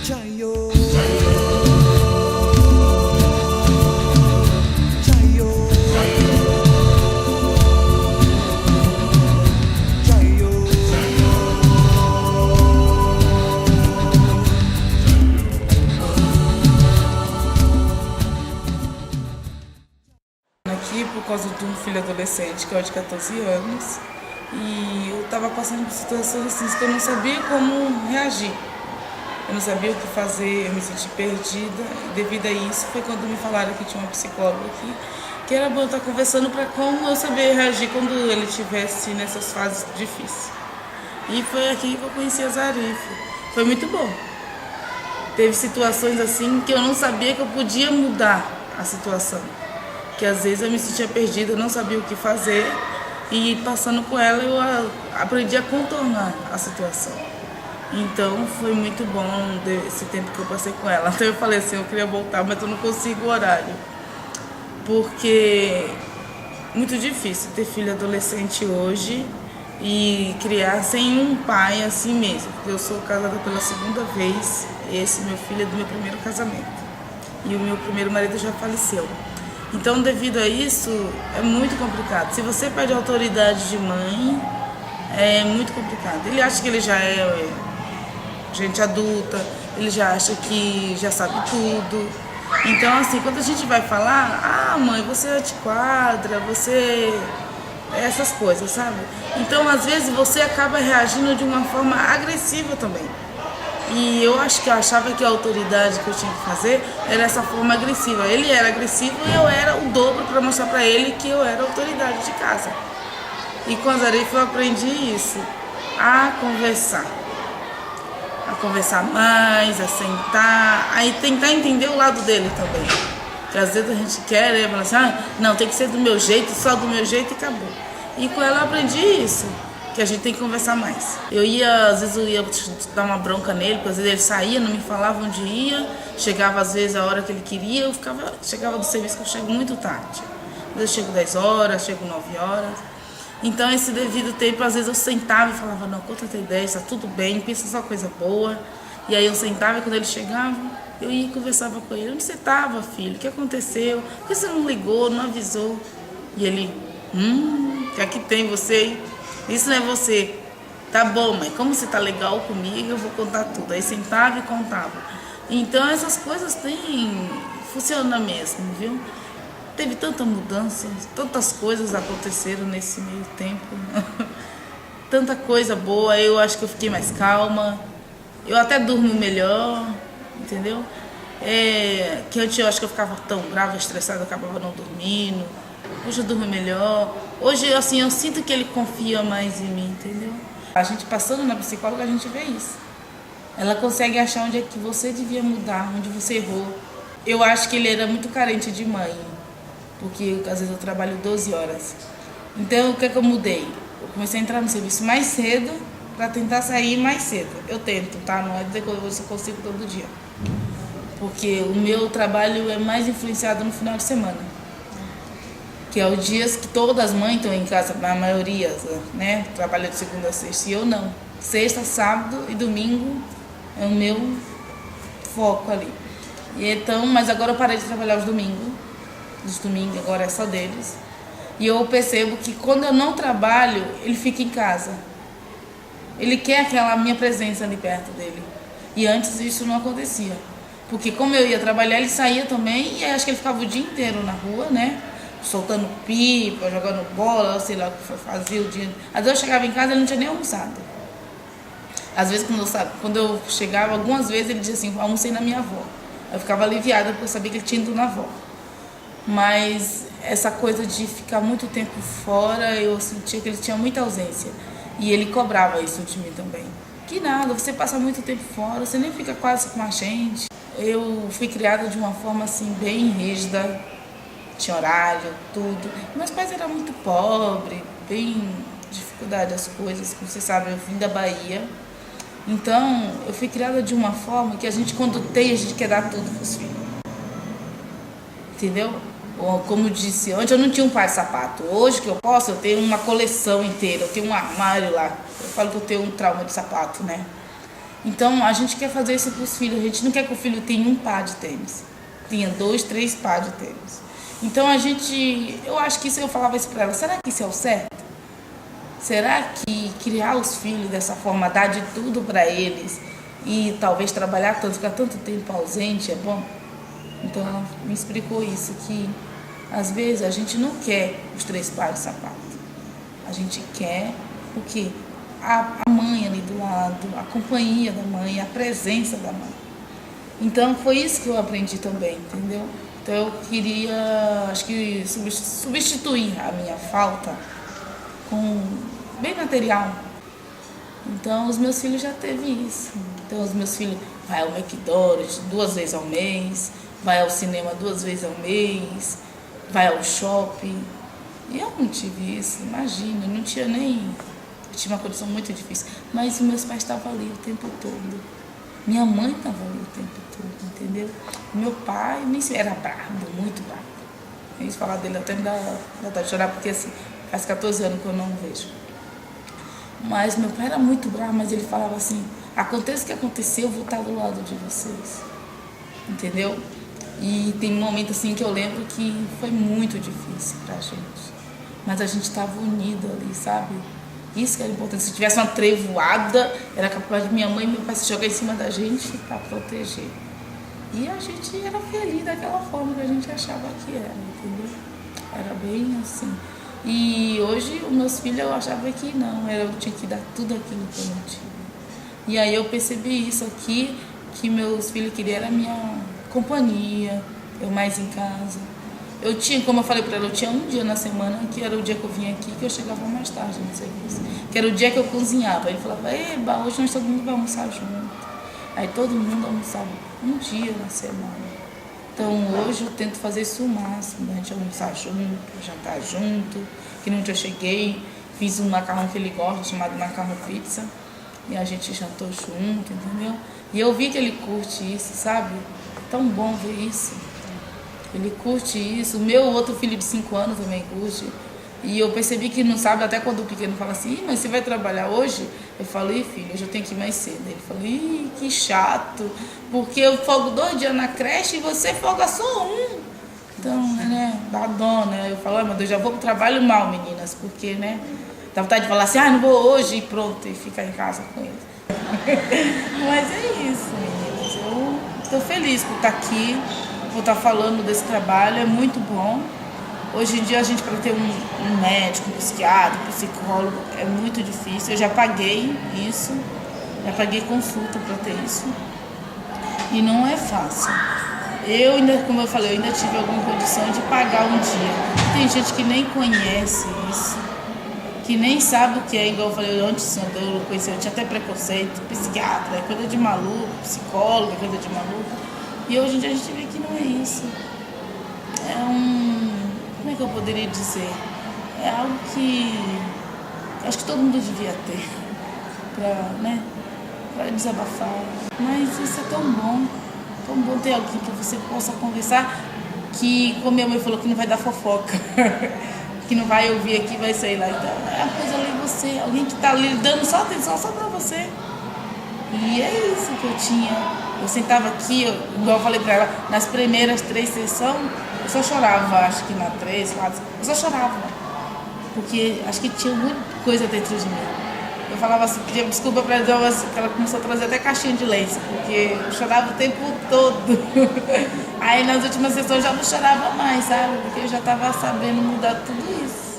Chayo. Aqui por causa de um filho adolescente que é de 14 anos e eu estava passando por situações assim que eu não sabia como reagir, eu não sabia o que fazer, eu me senti perdida e devido a isso foi quando me falaram que tinha uma psicóloga aqui, que era bom eu estar conversando para como eu saber reagir quando ele estivesse nessas fases difíceis. E foi aqui que eu conheci a Zarif, foi muito bom. Teve situações assim que eu não sabia que eu podia mudar a situação. Que às vezes eu me sentia perdida, eu não sabia o que fazer e passando com ela eu aprendi a contornar a situação. Então foi muito bom esse tempo que eu passei com ela. Então eu falei assim, eu queria voltar, mas eu não consigo o horário. Porque é muito difícil ter filho adolescente hoje e criar sem um pai assim mesmo. Eu sou casada pela segunda vez, esse meu filho é do meu primeiro casamento. E o meu primeiro marido já faleceu. Então, devido a isso, é muito complicado. Se você perde a autoridade de mãe, é muito complicado. Ele acha que ele já é gente adulta, ele já acha que já sabe tudo. Então, assim, quando a gente vai falar, mãe, você é antiquada, você... essas coisas, sabe? Então, às vezes, você acaba reagindo de uma forma agressiva também. E eu acho que eu achava que a autoridade que eu tinha que fazer era essa forma agressiva. Ele era agressivo e eu era o dobro para mostrar para ele que eu era a autoridade de casa. E com a Zarif eu aprendi isso, a conversar mais, a sentar, aí tentar entender o lado dele também. Porque às vezes a gente quer, né, falar assim, não, tem que ser do meu jeito, só do meu jeito e acabou. E com ela eu aprendi isso. Que a gente tem que conversar mais. Às vezes eu ia dar uma bronca nele, porque às vezes ele saía, não me falava onde ia, chegava às vezes a hora que ele queria, chegava do serviço que eu chego muito tarde. Às vezes eu chego 10 horas, chego 9 horas. Então esse devido tempo, às vezes eu sentava e falava, não, conta a tua ideia, está tudo bem, pensa só coisa boa. E aí eu sentava e quando ele chegava, eu ia e conversava com ele. Onde você estava, filho? O que aconteceu? Por que você não ligou, não avisou? E ele, que aqui tem você, hein? Isso não é você. Tá bom, mãe, como você tá legal comigo, eu vou contar tudo. Aí sentava e contava. Então essas coisas funcionam mesmo, viu? Teve tanta mudança, tantas coisas aconteceram nesse meio tempo. Tanta coisa boa, eu acho que eu fiquei mais calma. Eu até durmo melhor, entendeu? Que antes eu acho que eu ficava tão brava, estressada, eu acabava não dormindo. Hoje eu durmo melhor. Hoje, assim, eu sinto que ele confia mais em mim, entendeu? A gente passando na psicóloga, a gente vê isso. Ela consegue achar onde é que você devia mudar, onde você errou. Eu acho que ele era muito carente de mãe, porque às vezes eu trabalho 12 horas. Então, o que é que eu mudei? Eu comecei a entrar no serviço mais cedo para tentar sair mais cedo. Eu tento, tá? Não é dizer que eu consigo todo dia. Porque o meu trabalho é mais influenciado no final de semana. Que é os dias que todas as mães estão em casa, na maioria, né? Trabalha de segunda a sexta. E eu não. Sexta, sábado e domingo é o meu foco ali. E então, mas agora eu parei de trabalhar os domingos. Os domingos agora é só deles. E eu percebo que quando eu não trabalho, ele fica em casa. Ele quer aquela minha presença ali perto dele. E antes isso não acontecia. Porque como eu ia trabalhar, ele saía também. E acho que ele ficava o dia inteiro na rua, né? Soltando pipa, jogando bola, sei lá o que fazia o dia. Às vezes eu chegava em casa e ele não tinha nem almoçado. Às vezes quando eu chegava, algumas vezes ele dizia assim, almocei na minha avó. Eu ficava aliviada porque eu sabia que ele tinha ido na avó. Mas essa coisa de ficar muito tempo fora, eu sentia que ele tinha muita ausência. E ele cobrava isso de mim também. Que nada, você passa muito tempo fora, você nem fica quase com a gente. Eu fui criada de uma forma assim bem rígida. Tinha horário, tudo. Meus pais eram muito pobres, bem dificuldade as coisas, como você sabe, eu vim da Bahia. Então, eu fui criada de uma forma que a gente, quando tem, a gente quer dar tudo para os filhos. Entendeu? Ou, como eu disse, antes eu não tinha um par de sapato. Hoje que eu posso, eu tenho uma coleção inteira, eu tenho um armário lá. Eu falo que eu tenho um trauma de sapato, né? Então a gente quer fazer isso para os filhos. A gente não quer que o filho tenha um par de tênis, tenha 2, 3 par de tênis. Então eu acho que isso, eu falava isso para ela, será que isso é o certo? Será que criar os filhos dessa forma, dar de tudo para eles e talvez trabalhar tanto, ficar tanto tempo ausente é bom? Então ela me explicou isso, que às vezes a gente não quer os 3 pares de sapato. A gente quer o quê? A mãe ali do lado, a companhia da mãe, a presença da mãe. Então foi isso que eu aprendi também, entendeu? Então eu queria, acho que substituir a minha falta com bem material. Então os meus filhos já teve isso. Então os meus filhos vai ao McDonald's 2 vezes ao mês, vai ao cinema 2 vezes ao mês, vai ao shopping. E eu não tive isso, imagina, eu não tinha nem... Eu tinha uma condição muito difícil, mas os meus pais estavam ali o tempo todo. Minha mãe estava ali o tempo todo, entendeu? Meu pai nem se era bravo, muito bravo. A gente falar dele até me dá vontade de chorar, porque assim, faz 14 anos que eu não vejo. Mas meu pai era muito bravo, mas ele falava assim, aconteça o que acontecer, eu vou estar do lado de vocês. Entendeu? E tem um momento assim que eu lembro que foi muito difícil pra gente. Mas a gente estava unido ali, sabe? Isso que era importante. Se tivesse uma trevoada, era capaz de minha mãe e meu pai se jogar em cima da gente para proteger. E a gente era feliz daquela forma que a gente achava que era, entendeu? Era bem assim. E hoje, os meus filhos, eu achava que não, eu tinha que dar tudo aquilo que eu não tive. E aí eu percebi isso aqui, que meus filhos queriam era a minha companhia, eu mais em casa. Eu tinha, como eu falei para ela, eu tinha um dia na semana, que era o dia que eu vinha aqui, que eu chegava mais tarde no serviço. Que era o dia que eu cozinhava. Ele falava, eba, hoje nós todo mundo vai almoçar junto. Aí todo mundo almoçava um dia na semana. Então hoje eu tento fazer isso o máximo, a gente almoçar junto, jantar junto. Que nem eu cheguei, fiz um macarrão que ele gosta, chamado macarrão pizza. E a gente jantou junto, entendeu? E eu vi que ele curte isso, sabe? Tão bom ver isso. Ele curte isso. O meu outro filho de 5 anos também curte. E eu percebi que não sabe, até quando o pequeno fala assim, mas você vai trabalhar hoje? Eu falo, filho, hoje eu tenho que ir mais cedo. Ele falou, que chato, porque eu folgo 2 dias na creche e você folga só um. Então, né, dá dó, né? Eu falo, meu Deus, já vou pro trabalho mal, meninas, porque, né, dá vontade de falar assim, não vou hoje e pronto, e ficar em casa com ele. Mas é isso, meninas. Eu estou feliz por estar aqui, por estar falando desse trabalho, é muito bom. Hoje em dia a gente, para ter um médico, um psiquiatra, um psicólogo, é muito difícil. Eu já paguei isso, já paguei consulta para ter isso. E não é fácil. Eu ainda, como eu falei, eu ainda tive alguma condição de pagar um dia. Tem gente que nem conhece isso, que nem sabe o que é, igual eu falei antes, eu conheci, eu tinha até preconceito, psiquiatra, é coisa de maluco, psicólogo, é coisa de maluco. E hoje em dia a gente vê que não é isso. Como é que eu poderia dizer? É algo que acho que todo mundo devia ter para desabafar. Mas isso é tão bom ter alguém que você possa conversar, que, como minha mãe falou, que não vai dar fofoca, que não vai ouvir aqui, vai sair lá. Então, é a coisa ali você, alguém que está ali dando só atenção só para você. E é isso que eu tinha. Eu sentava aqui, igual eu falei para ela, nas primeiras 3 sessões, eu só chorava, acho que na 3, 4, eu só chorava. Porque acho que tinha muita coisa dentro de mim. Eu falava assim, pedia desculpa para ela, que ela começou a trazer até caixinha de lenço, porque eu chorava o tempo todo. Aí nas últimas sessões eu já não chorava mais, sabe? Porque eu já estava sabendo mudar tudo isso.